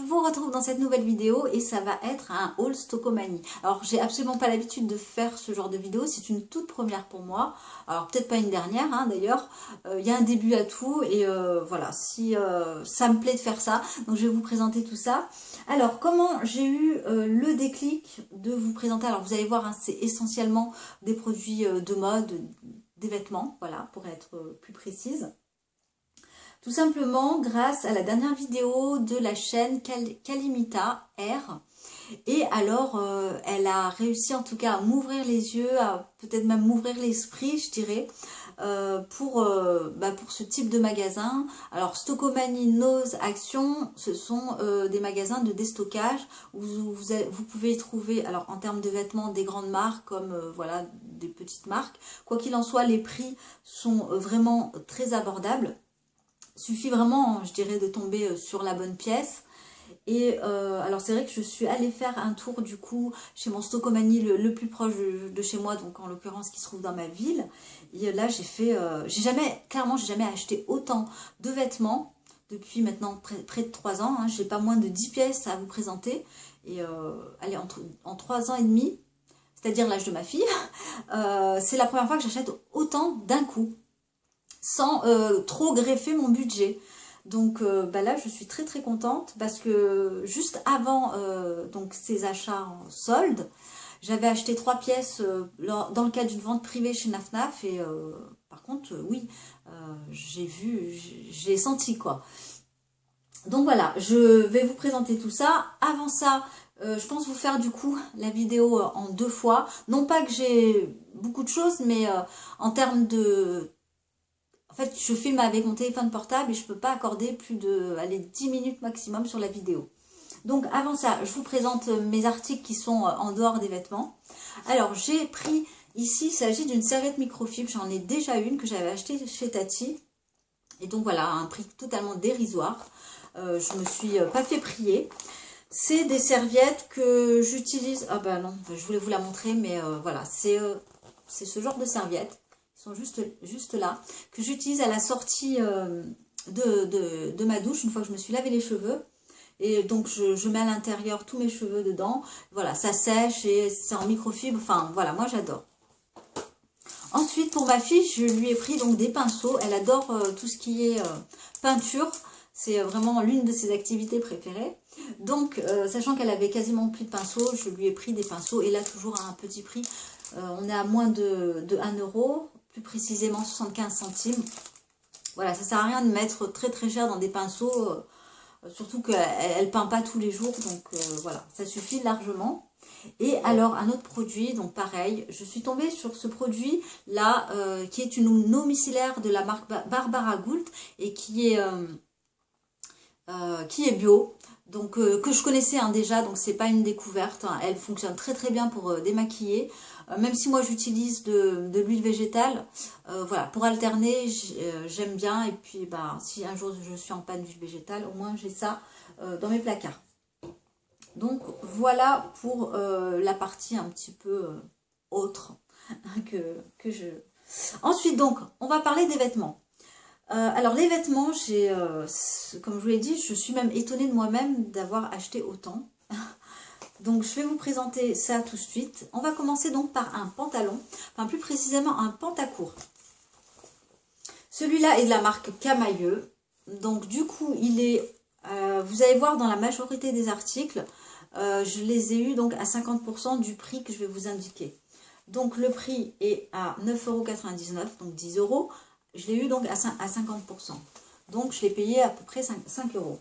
vous retrouve dans cette nouvelle vidéo et ça va être un haul Stockomanie. Alors j'ai absolument pas l'habitude de faire ce genre de vidéo, c'est une toute première pour moi. Alors peut-être pas une dernière hein, d'ailleurs, il y a un début à tout et voilà, si ça me plaît de faire ça, donc je vais vous présenter tout ça. Alors comment j'ai eu le déclic de vous présenter, alors vous allez voir, hein, c'est essentiellement des produits de mode, des vêtements, voilà, pour être plus précise. Tout simplement grâce à la dernière vidéo de la chaîne Kalimita R. Et alors, elle a réussi en tout cas à m'ouvrir les yeux, à peut-être même m'ouvrir l'esprit, je dirais, pour ce type de magasin. Alors, Stockomanie, Nose, Action, ce sont des magasins de déstockage où vous pouvez y trouver, alors en termes de vêtements, des grandes marques comme voilà, des petites marques. Quoi qu'il en soit, les prix sont vraiment très abordables. Suffit vraiment, je dirais, de tomber sur la bonne pièce. Et alors c'est vrai que je suis allée faire un tour du coup chez mon Stockomanie le plus proche de chez moi, donc en l'occurrence qui se trouve dans ma ville. Et là j'ai fait, clairement j'ai jamais acheté autant de vêtements depuis maintenant près de 3 ans. Hein. J'ai pas moins de 10 pièces à vous présenter. Et allez, en 3 ans et demi, c'est-à-dire l'âge de ma fille, c'est la première fois que j'achète autant d'un coup, sans trop greffer mon budget. Donc là je suis très contente parce que juste avant donc ces achats en solde, j'avais acheté 3 pièces dans le cadre d'une vente privée chez Naf et par contre oui, j'ai senti quoi. Donc voilà, je vais vous présenter tout ça. Avant ça, je pense vous faire du coup la vidéo en 2 fois. Non pas que j'ai beaucoup de choses, mais en termes de... En fait, je filme avec mon téléphone portable et je ne peux pas accorder plus de 10 minutes maximum sur la vidéo. Donc avant ça, je vous présente mes articles qui sont en dehors des vêtements. Alors j'ai pris ici, il s'agit d'une serviette microfibre. J'en ai déjà une que j'avais achetée chez Tati. Et donc voilà, un prix totalement dérisoire. Je me suis pas fait prier. C'est des serviettes que j'utilise. Ah ben non, je voulais vous la montrer, mais voilà, c'est ce genre de serviettes. Sont juste là, que j'utilise à la sortie de ma douche, une fois que je me suis lavé les cheveux. Et donc, je mets à l'intérieur tous mes cheveux dedans. Voilà, ça sèche et c'est en microfibre. Enfin, voilà, moi, j'adore. Ensuite, pour ma fille, je lui ai pris donc des pinceaux. Elle adore tout ce qui est peinture. C'est vraiment l'une de ses activités préférées. Donc, sachant qu'elle avait quasiment plus de pinceaux, je lui ai pris des pinceaux. Et là, toujours à un petit prix. On est à moins de 1 euro. Plus précisément 75 centimes. Voilà, ça sert à rien de mettre très cher dans des pinceaux, surtout qu'elle ne peint pas tous les jours, donc voilà, ça suffit largement. Et alors, un autre produit, donc pareil, je suis tombée sur ce produit là, qui est une eau micellaire de la marque Barbara Gould, et qui est bio. Donc que je connaissais hein, déjà, donc c'est pas une découverte, hein. Elle fonctionne très bien pour démaquiller, même si moi j'utilise de l'huile végétale, voilà, pour alterner j'aime bien, et puis bah, si un jour je suis en panne d'huile végétale, au moins j'ai ça dans mes placards. Donc voilà pour la partie un petit peu autre que je... Ensuite donc, on va parler des vêtements. Alors les vêtements, comme je vous l'ai dit, je suis même étonnée de moi-même d'avoir acheté autant. Donc je vais vous présenter ça tout de suite. On va commencer donc par un pantalon, enfin plus précisément un pantacourt. Celui-là est de la marque Camailleux. Donc du coup, il est, vous allez voir dans la majorité des articles, je les ai eus donc à 50% du prix que je vais vous indiquer. Donc le prix est à 9,99 €, donc 10 €. Je l'ai eu donc à 50%. Donc, je l'ai payé à peu près 5 €.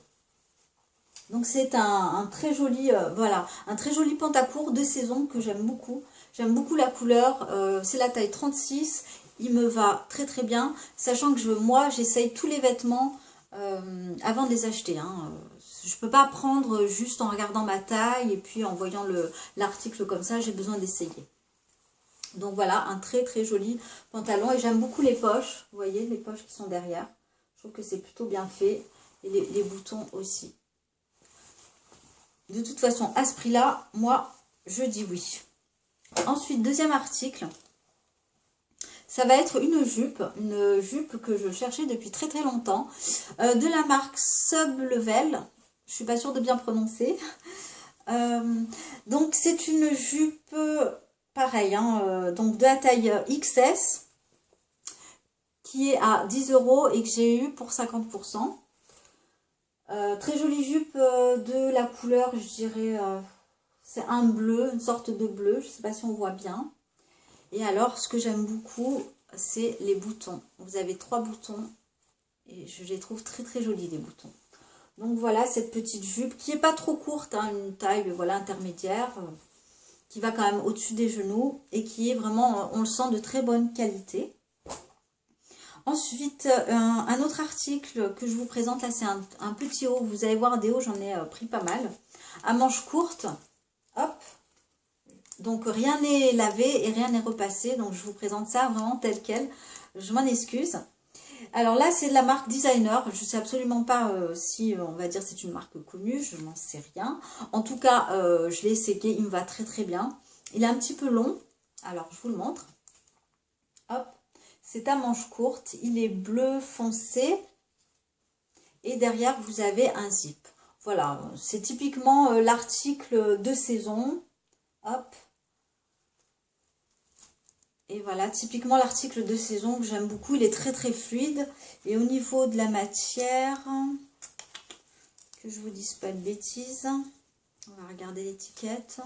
Donc, c'est un très joli, voilà, un très joli pantacourt de saison que j'aime beaucoup. J'aime beaucoup la couleur. C'est la taille 36. Il me va très bien. Sachant que moi, j'essaye tous les vêtements avant de les acheter. Hein. Je ne peux pas prendre juste en regardant ma taille et puis en voyant l'article comme ça. J'ai besoin d'essayer. Donc voilà, un très joli pantalon. Et j'aime beaucoup les poches. Vous voyez, les poches qui sont derrière. Je trouve que c'est plutôt bien fait. Et les boutons aussi. De toute façon, à ce prix-là, moi, je dis oui. Ensuite, deuxième article. Ça va être une jupe que je cherchais depuis très longtemps. De la marque Sublevel. Je suis pas sûre de bien prononcer. Donc c'est une jupe pareil, hein, donc de la taille XS qui est à 10 € et que j'ai eu pour 50%. Très jolie jupe de la couleur, je dirais, c'est un bleu, une sorte de bleu, je sais pas si on voit bien. Et alors ce que j'aime beaucoup, c'est les boutons. Vous avez 3 boutons et je les trouve très très jolis les boutons. Donc voilà cette petite jupe qui est pas trop courte, hein, une taille voilà intermédiaire, qui va quand même au-dessus des genoux et qui est vraiment, on le sent, de très bonne qualité. Ensuite, un autre article que je vous présente là, c'est un petit haut. Vous allez voir des hauts, j'en ai pris pas mal. À manches courtes, hop. Donc rien n'est lavé et rien n'est repassé. Donc je vous présente ça vraiment tel quel. Je m'en excuse. Alors là, c'est de la marque Designer. Je ne sais absolument pas si, on va dire, c'est une marque connue. Je n'en sais rien. En tout cas, je l'ai essayé. Il me va très très bien. Il est un petit peu long. Alors, je vous le montre. Hop. C'est à manches courtes. Il est bleu foncé. Et derrière, vous avez un zip. Voilà. C'est typiquement l'article de saison. Hop. Et voilà, typiquement l'article de saison que j'aime beaucoup. Il est très très fluide. Et au niveau de la matière, que je vous dise pas de bêtises, on va regarder l'étiquette.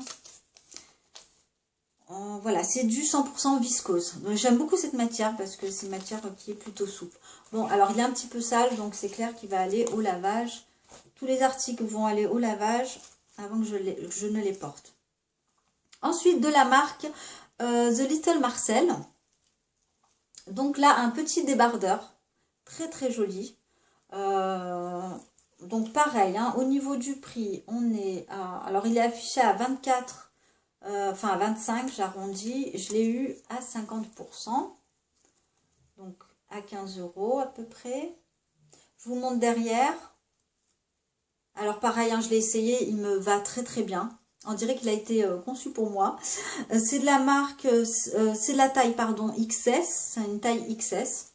Voilà, c'est du 100% viscose. J'aime beaucoup cette matière parce que c'est une matière qui est plutôt souple. Bon, alors il est un petit peu sale, donc c'est clair qu'il va aller au lavage. Tous les articles vont aller au lavage avant que je ne les porte. Ensuite, de la marque The Little Marcel. Donc là, un petit débardeur. Très très joli. Donc pareil, hein, au niveau du prix, on est à... Alors il est affiché à 24, enfin à 25, j'arrondis. Je l'ai eu à 50%. Donc à 15 € à peu près. Je vous montre derrière. Alors pareil, hein, je l'ai essayé, il me va très très bien. On dirait qu'il a été conçu pour moi. C'est de la marque, c'est de la taille, pardon, XS. C'est une taille XS.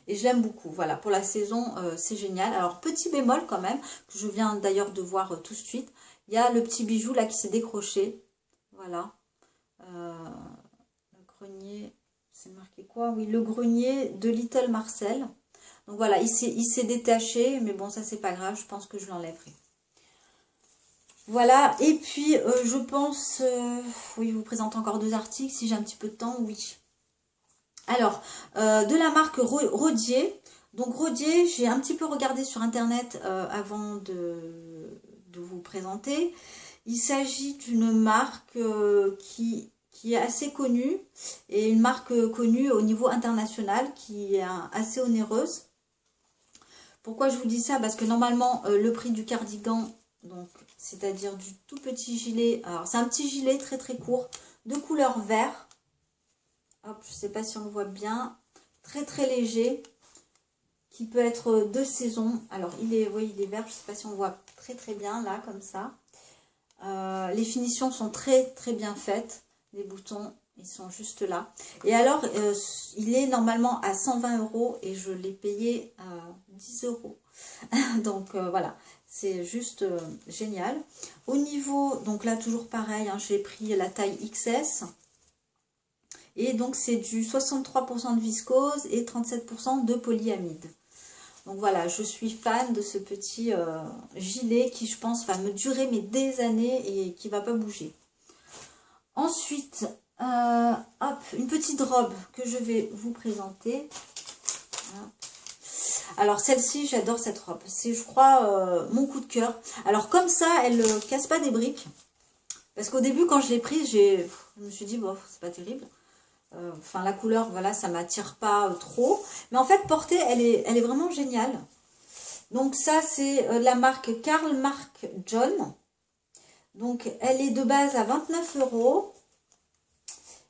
Et je l'aime beaucoup. Voilà, pour la saison, c'est génial. Alors, petit bémol quand même, que je viens d'ailleurs de voir tout de suite. Il y a le petit bijou là qui s'est décroché. Voilà. Le grenier, c'est marqué quoi? Oui, le grenier de Little Marcel. Donc voilà, il s'est détaché. Mais bon, ça, c'est pas grave. Je pense que je l'enlèverai. Voilà, et puis je pense, oui, je vous présente encore 2 articles, si j'ai un petit peu de temps, oui. Alors, de la marque Rodier. Donc Rodier, j'ai un petit peu regardé sur internet avant de vous présenter. Il s'agit d'une marque qui est assez connue, et une marque connue au niveau international, qui est assez onéreuse. Pourquoi je vous dis ça? Parce que normalement, le prix du cardigan, donc c'est-à-dire du tout petit gilet, alors c'est un petit gilet très très court, de couleur vert. Hop, je ne sais pas si on le voit bien, très très léger, qui peut être de saison. Alors il est, oui, il est vert, je ne sais pas si on voit très très bien là, comme ça. Les finitions sont très très bien faites, les boutons, ils sont juste là. Et alors, il est normalement à 120 € et je l'ai payé à 10 €. Donc voilà, c'est juste génial. Au niveau, donc là toujours pareil, hein, j'ai pris la taille XS. Et donc c'est du 63% de viscose et 37% de polyamide. Donc voilà, je suis fan de ce petit gilet qui, je pense, va me durer mais des années et qui ne va pas bouger. Ensuite, hop, une petite robe que je vais vous présenter. Alors celle-ci, j'adore cette robe. C'est, je crois, mon coup de cœur. Alors comme ça, elle ne casse pas des briques. Parce qu'au début, quand je l'ai prise, je me suis dit, bon, c'est pas terrible. Enfin, la couleur, voilà, ça m'attire pas trop. Mais en fait, portée, elle est vraiment géniale. Donc ça, c'est la marque Karl Marc John. Donc, elle est de base à 29 €.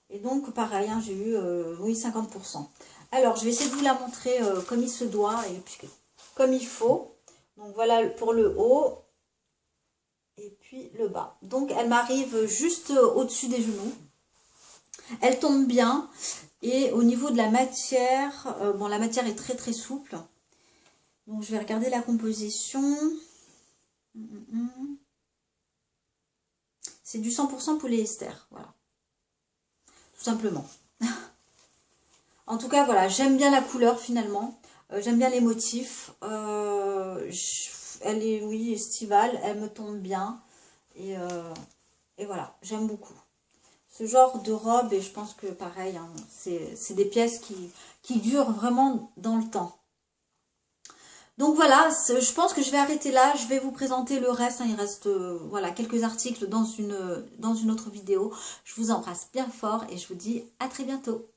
Et donc, pareil, hein, j'ai eu, oui, 50%. Alors, je vais essayer de vous la montrer comme il se doit et puis comme il faut. Donc, voilà pour le haut et puis le bas. Donc, elle m'arrive juste au-dessus des genoux. Elle tombe bien. Et au niveau de la matière, bon, la matière est très très souple. Donc, je vais regarder la composition. C'est du 100% polyester, voilà. Tout simplement. En tout cas, voilà, j'aime bien la couleur finalement. J'aime bien les motifs. Elle est, oui, estivale, elle me tombe bien. Et voilà, j'aime beaucoup. Ce genre de robe, et je pense que pareil, hein, c'est des pièces qui durent vraiment dans le temps. Donc voilà, je pense que je vais arrêter là. Je vais vous présenter le reste. Hein, il reste voilà, quelques articles dans une autre vidéo. Je vous embrasse bien fort et je vous dis à très bientôt.